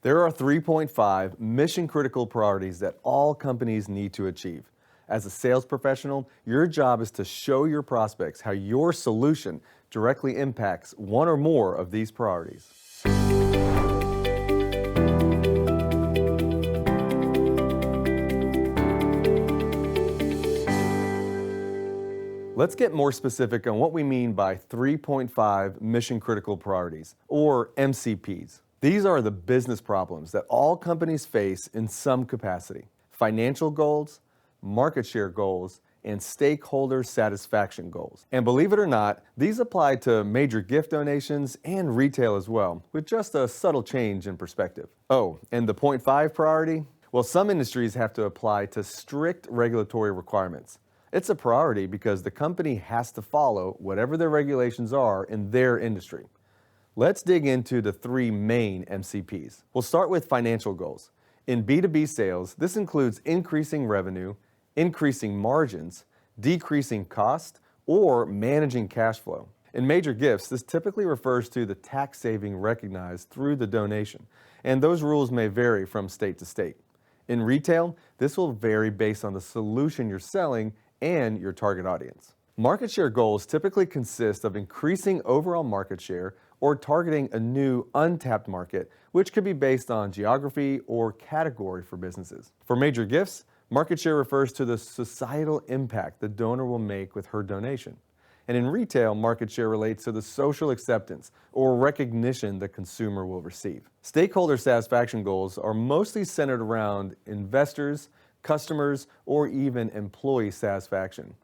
There are 3.5 mission critical priorities that all companies need to achieve. As a sales professional, your job is to show your prospects how your solution directly impacts one or more of these priorities. Let's get more specific on what we mean by 3.5 mission critical priorities, or MCPs. These are the business problems that all companies face in some capacity: financial goals, market share goals, and stakeholder satisfaction goals. And believe it or not, these apply to major gift donations and retail as well, with just a subtle change in perspective. Oh, and the point 5 priority? Well, some industries have to apply to strict regulatory requirements. It's a priority because the company has to follow whatever their regulations are in their industry. Let's dig into the 3 main MCPs. We'll start with financial goals. In B2B sales, this includes increasing revenue, increasing margins, decreasing cost, or managing cash flow. In major gifts, this typically refers to the tax saving recognized through the donation, and those rules may vary from state to state. In retail, this will vary based on the solution you're selling and your target audience. Market share goals typically consist of increasing overall market share or targeting a new untapped market, which could be based on geography or category for businesses. For major gifts, market share refers to the societal impact the donor will make with her donation. And in retail, market share relates to the social acceptance or recognition the consumer will receive. Stakeholder satisfaction goals are mostly centered around investors, customers, or even employee satisfaction.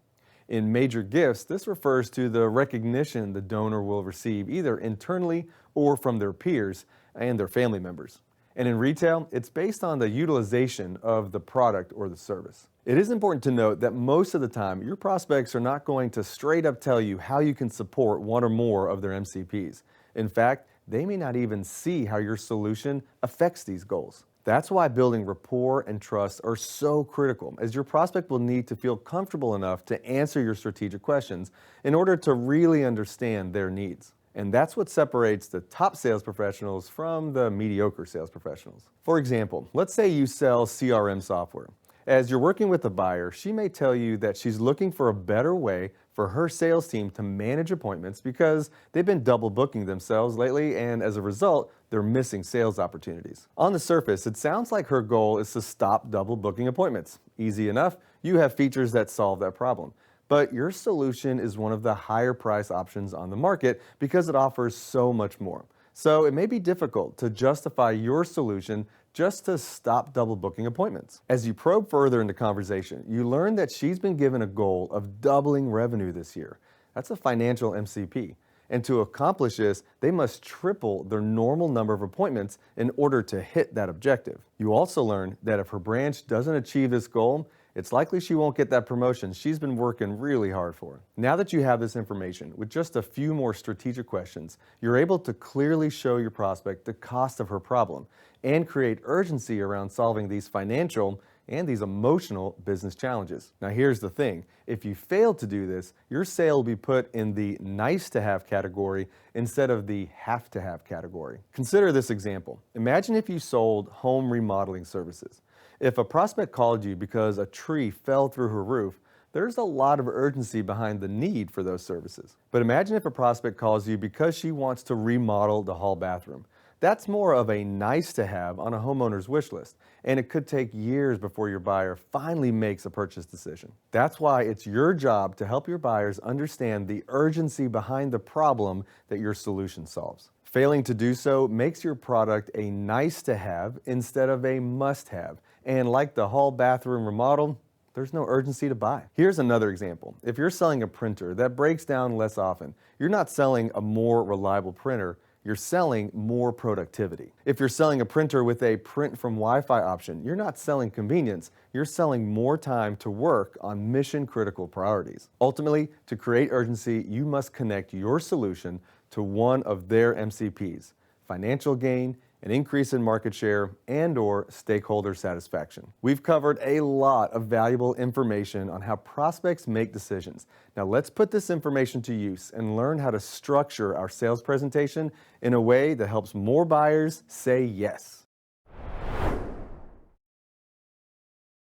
In major gifts, this refers to the recognition the donor will receive either internally or from their peers and their family members. And in retail, it's based on the utilization of the product or the service. It is important to note that most of the time, your prospects are not going to straight up tell you how you can support one or more of their MCPs. In fact, they may not even see how your solution affects these goals. That's why building rapport and trust are so critical, as your prospect will need to feel comfortable enough to answer your strategic questions in order to really understand their needs. And that's what separates the top sales professionals from the mediocre sales professionals. For example, let's say you sell CRM software. As you're working with a buyer, she may tell you that she's looking for a better way for her sales team to manage appointments because they've been double booking themselves lately, and as a result, they're missing sales opportunities. On the surface, it sounds like her goal is to stop double booking appointments. Easy enough, you have features that solve that problem. But your solution is one of the higher price options on the market because it offers so much more. So it may be difficult to justify your solution just to stop double booking appointments. As you probe further into conversation, you learn that she's been given a goal of doubling revenue this year. That's a financial MCP. And to accomplish this, they must triple their normal number of appointments in order to hit that objective. You also learn that if her branch doesn't achieve this goal, it's likely she won't get that promotion she's been working really hard for. Now that you have this information, with just a few more strategic questions, you're able to clearly show your prospect the cost of her problem and create urgency around solving these financial and these emotional business challenges. Now here's the thing, if you fail to do this, your sale will be put in the nice to have category instead of the have to have category. Consider this example. Imagine if you sold home remodeling services. If a prospect called you because a tree fell through her roof, there's a lot of urgency behind the need for those services. But imagine if a prospect calls you because she wants to remodel the hall bathroom. That's more of a nice to have on a homeowner's wish list, and it could take years before your buyer finally makes a purchase decision. That's why it's your job to help your buyers understand the urgency behind the problem that your solution solves. Failing to do so makes your product a nice to have instead of a must have. And like the hall bathroom remodel, there's no urgency to buy. Here's another example. If you're selling a printer that breaks down less often, you're not selling a more reliable printer, you're selling more productivity. If you're selling a printer with a print from Wi-Fi option, you're not selling convenience, you're selling more time to work on mission critical priorities. Ultimately, to create urgency, you must connect your solution to one of their MCPs: financial gain, an increase in market share, and/or stakeholder satisfaction. We've covered a lot of valuable information on how prospects make decisions. Now let's put this information to use and learn how to structure our sales presentation in a way that helps more buyers say yes.